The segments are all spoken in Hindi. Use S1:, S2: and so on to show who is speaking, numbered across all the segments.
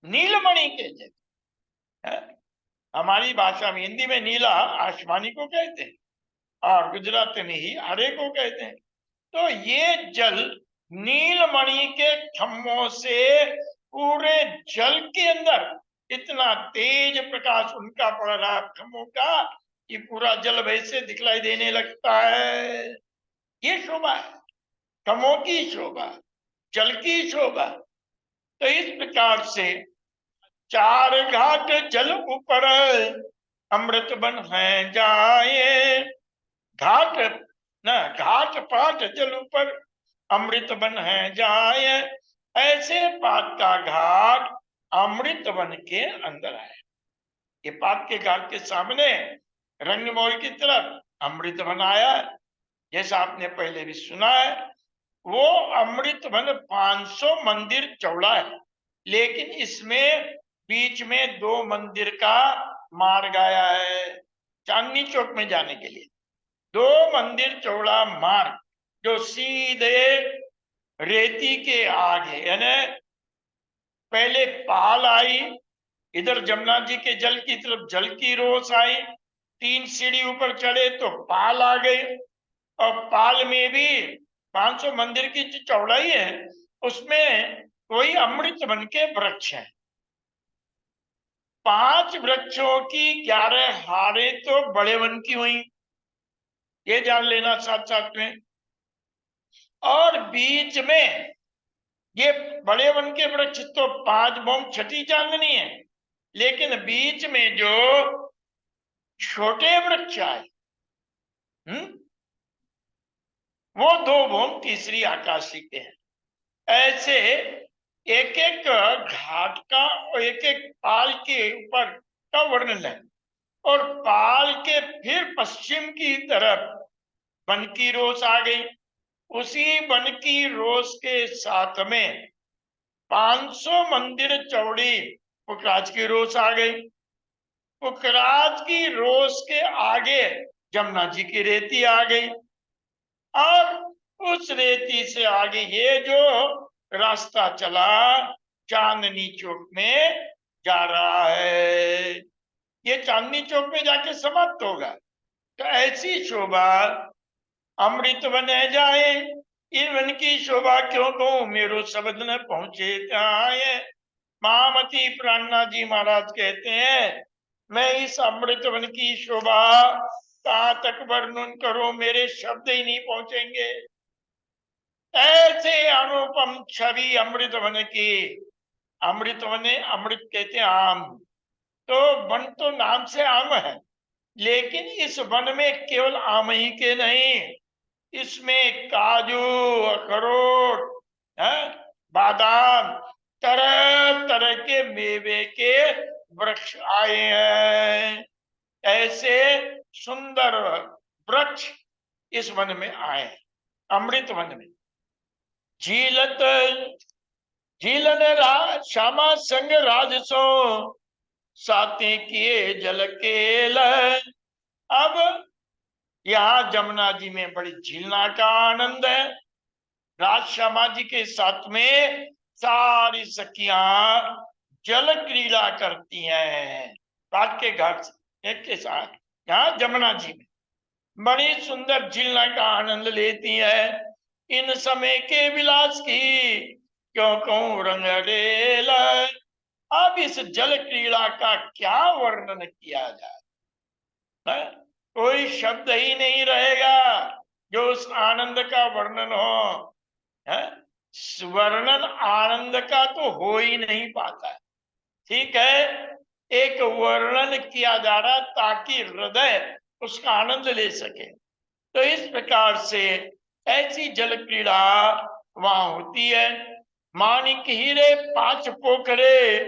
S1: नीलमणि के जैसे है? हमारी भाषा में, हिंदी में नीला आसमानी को कहते हैं और गुजराती में ही हरे को कहते हैं। तो ये जल नीलमणि के खम्भों से पूरे जल के अंदर इतना तेज प्रकाश उनका पड़ रहा खम्भों का कि पूरा जल वैसे दिखलाई देने लगता है। ये शोभा है, खम्भों की शोभा, जल की शोभा। तो इस प्रकार से चार घाट जल ऊपर अमृत बन है जाए, घाट न घाट पाट जल ऊपर अमृत बन है जाए, ऐसे पाट का घाट अमृत बन के अंदर है। ये पाट के घाट के सामने रंगमहल की तरफ अमृत बन आया, जैसा आपने पहले भी सुना है। वो अमृत वन 500 मंदिर चौड़ा है, लेकिन इसमें बीच में 2 मंदिर का मार्ग आया है चांदनी चौक में जाने के लिए। 2 मंदिर चौड़ा मार्ग जो सीधे रेती के आगे, यानी पहले पाल आई, इधर जमुना जी के जल की तरफ जल की रोस आई, 3 सीढ़ी ऊपर चढ़े तो पाल आ गई, और पाल में भी 500 मंदिर की जो चौड़ाई है उसमें कोई अमृत वन के वृक्ष हैं। 5 वृक्षों की 11 हारें तो बड़े वन की हुई, ये जान लेना साथ साथ में। और बीच में ये बड़े वन के वृक्ष तो 5 बम छठी चांदनी है, लेकिन बीच में जो छोटे वृक्ष आए वो 2 बम तीसरी आकाशी के हैं। ऐसे एक एक घाट का और एक एक पाल के ऊपर का वर्णन है। और पाल के फिर पश्चिम की तरफ वन की रोस आ गई, उसी वन की रोस के साथ में 500 मंदिर चौड़ी पुखराज की रोस आ गई। पुखराज की रोस के आगे जमुना जी की रेती आ गई, और उस रेती से आगे ये जो रास्ता चला चांदनी चौक में जा रहा है, ये चांदनी चौक में जाके समाप्त होगा। तो ऐसी शोभा अमृत बने जाए, इन वन की शोभा क्यों कहूं, मेरो शब्द न पहुंचे त्याए। महामती प्राणनाथ जी महाराज कहते हैं, मैं इस अमृत वन की शोभा कहां तक वर्णन करूं, मेरे शब्द ही नहीं पहुंचेंगे। ऐसे अनुपम छवि अमृत वन की। अमृत वने, अमृत कहते हैं आम, तो वन तो नाम से आम है, लेकिन इस वन में केवल आम ही के नहीं, इसमें काजू, अखरोट, बादाम, तरह तरह के मेवे के वृक्ष आए हैं। ऐसे सुंदर वृक्ष इस वन में आए, अमृत वन में। झीलत झीलन श्यामा संग राजसो साते किए जल केल। अब यहाँ जमुना जी में बड़ी झीलना का आनंद है। राज श्यामा जी के साथ में सारी सखियां जल क्रीड़ा करती हैं पाट के घाट एक के साथ। यहाँ जमुना जी में बड़ी सुंदर झीलना का आनंद लेती है। इन समय के विलास की क्यों कहूं रंग रेल। अब इस जल क्रीड़ा का क्या वर्णन किया जाए, कोई शब्द ही नहीं रहेगा जो उस आनंद का वर्णन हो। वर्णन आनंद का तो हो ही नहीं पाता है। ठीक है, एक वर्णन किया जा रहा ताकि हृदय उसका आनंद ले सके। तो इस प्रकार से ऐसी जल क्रीड़ा वहां होती है। माणिक हीरे 5 पोखरे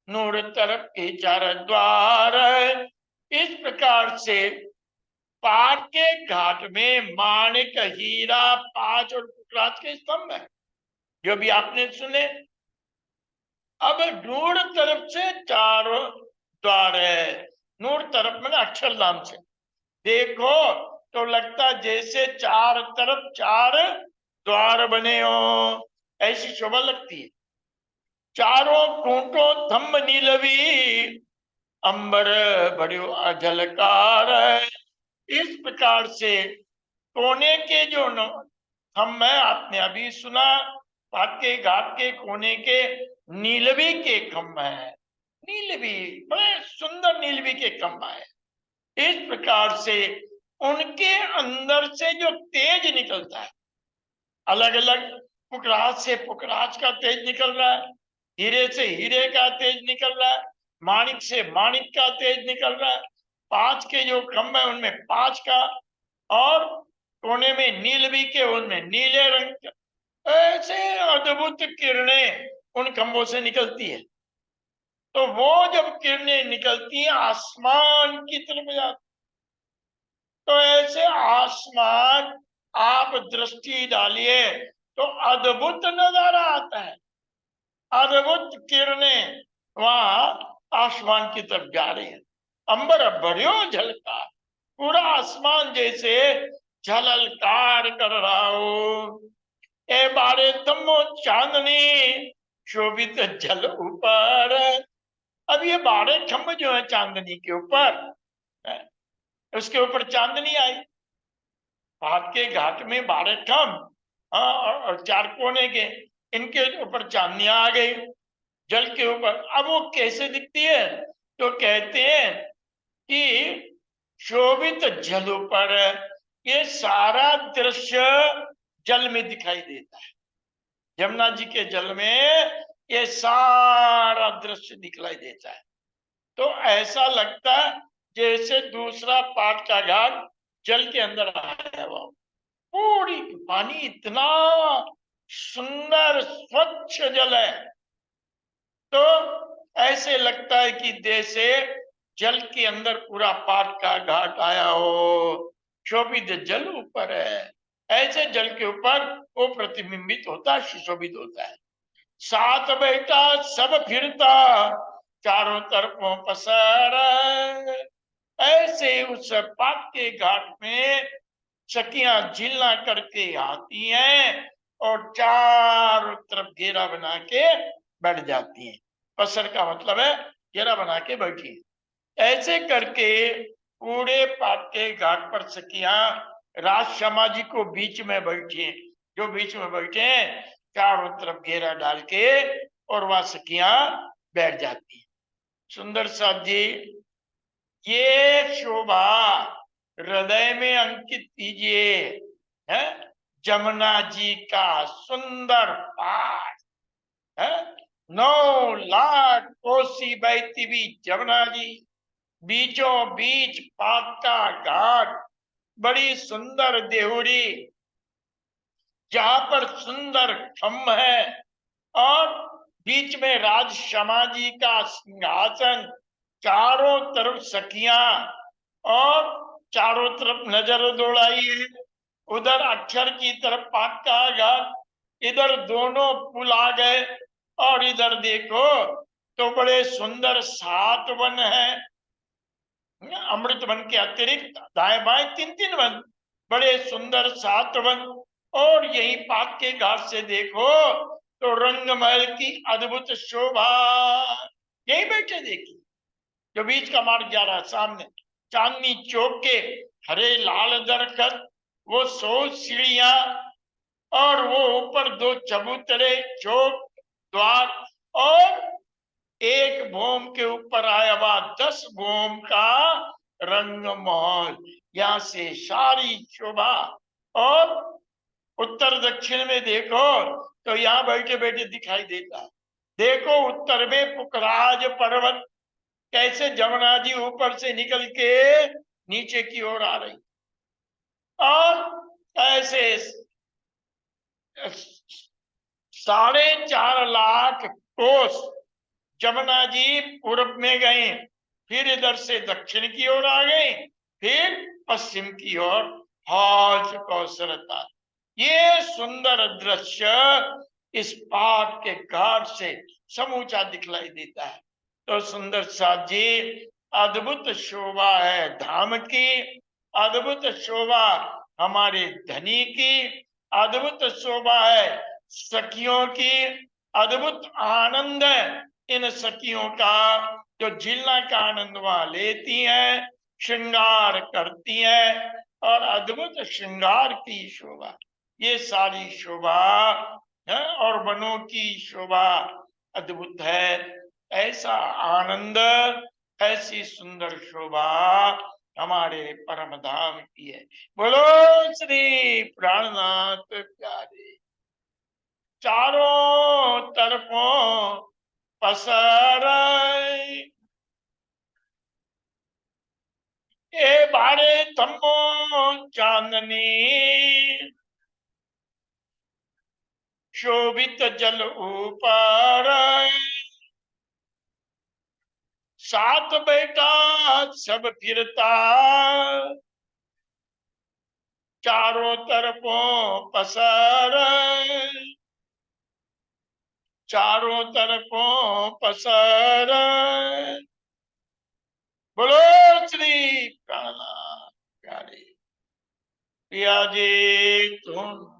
S1: नूर तरफ के 4 द्वार। इस प्रकार से पाट के घाट में माणिक हीरा 5 और पुखराज के स्तंभ है जो भी आपने सुने। अब नूर तरफ से 4 द्वार है। नूर तरफ में अक्षरधाम से देखो तो लगता जैसे 4 तरफ 4 द्वार बने हो, ऐसी शोभा लगती है। चारों खूंटो थंब नीलवी, अंबर बड़ो अजलकार। इस प्रकार से कोने के जो थंब है, आपने अभी सुना, पाट के घाट के कोने के नीलवी के खंभ है। नीलवी बड़े सुंदर नीलवी के खंभ है। इस प्रकार से उनके अंदर से जो तेज निकलता है, अलग अलग पुखराज से पुखराज का तेज निकल रहा है, हीरे से हीरे का तेज निकल रहा है, माणिक से माणिक का तेज निकल रहा है, पांच के जो खंभ है उनमें पांच का, और कोने में नीलवी के उनमें नीले रंग का, ऐसे अद्भुत किरणें उन खंभों से निकलती है। तो वो जब किरणें निकलती हैं आसमान की तरफ जाती, तो ऐसे आसमान आप दृष्टि डालिए तो अद्भुत नजारा आता है। अद्भुत किरणें वहां आसमान की तरफ जा रही है। अंबर बड़ो झलका, पूरा आसमान जैसे झललकार कर रहा हो। ए बारे तमो चांदनी शोभित जल ऊपर। अब ये 12 खंभ जो है चांदनी के ऊपर, उसके ऊपर चांदनी आई। हाथ के घाट में 12 खंभ, और 4 कोने के, इनके ऊपर चांदनियां आ गई जल के ऊपर। अब वो कैसे दिखती है? तो कहते हैं कि शोभित जल ऊपर, ये सारा दृश्य जल में दिखाई देता है। यमुना जी के जल में ये सारा दृश्य दिखलाई देता है। तो ऐसा लगता है जैसे दूसरा पाट का घाट जल के अंदर आया हुआ। पूरी पानी इतना सुंदर स्वच्छ जल है, तो ऐसे लगता है कि जैसे जल के अंदर पूरा पाट का घाट आया हो। शोभित जल ऊपर है, ऐसे जल के ऊपर वो प्रतिबिंबित होता है, सुशोभित होता है। साथ बैठा सब फिरता, चारों तरफों पसर। ऐसे उस पाट के घाट में सखियां झिलना करके आती हैं और चारों तरफ घेरा बना के बैठ जाती हैं। पसर का मतलब है घेरा बना के बैठी। ऐसे करके पूरे पाट के घाट पर सखियां राज समाजी को बीच में बैठी, जो बीच में बैठे हैं चारों तरफ घेरा डाल के, और वह सखियां बैठ जाती हैं। सुंदर साथ जी, ये शोभा हृदय में अंकित कीजिए, है जमुना जी का सुंदर पाठ है। 9 लाख कोसी बहती भी जमुना जी, बीचों बीच पाट का घाट, बड़ी सुंदर देहुरी, जहां पर सुंदर खम्भ है, और बीच में राज समाजी का सिंहासन, चारों तरफ सखियां, और चारों तरफ नजर दौड़ाइए। उधर अक्षर की तरफ पाट का घाट, इधर दोनों पुल आ गए, और इधर देखो तो बड़े सुंदर 7 वन है। अमृत वन के अतिरिक्त दाएं बाएं 3-3 वन, बड़े सुंदर 7 वन। और यही पाट के घाट से देखो तो रंगमहल की अद्भुत शोभा। यही बैठे देखिए, जो बीच का मार्ग जा रहा है सामने, चांदनी चौक के हरे लाल दरखत, वो 100 सीढ़ियां, और वो ऊपर 2 चबूतरे, चौक, द्वार, और एक भूम के ऊपर आया हुआ 10 भूम का रंगमहल। यहाँ से सारी शोभा। और उत्तर दक्षिण में देखो तो यहाँ बैठे बैठे दिखाई देता है। देखो उत्तर में पुखराज पर्वत कैसे जमुना जी ऊपर से निकल के नीचे की ओर आ रही, और ऐसे 4.5 लाख कोस जमुना जी पूर्व में गए, फिर इधर से दक्षिण की ओर आ गए, फिर पश्चिम की ओर हौज कौशलता। ये सुंदर दृश्य इस पाट के घाट से समूचा दिखलाई देता है। तो सुंदर साथ जी, अद्भुत शोभा है धाम की, अद्भुत शोभा हमारे धनी की, अद्भुत शोभा है सखियों की, अद्भुत आनंद है इन सखियों का, जो झीलना का आनंद वहां लेती हैं, श्रृंगार करती हैं, और अद्भुत श्रृंगार की शोभा, ये सारी शोभा है, और वनों की शोभा अद्भुत है। ऐसा आनंद, ऐसी सुंदर शोभा हमारे परम धाम की है। बोलो श्री प्राणनाथ प्यारे। चारों तरफों पसर ए बारे थम्बो चांदनी, शोभित जल ऊपर साथ बैठा सब फिरता, चारों तरफों पसर, चारों तरफों पसर। बोलो श्री प्राणनाथ प्यारे। पिया जी तुम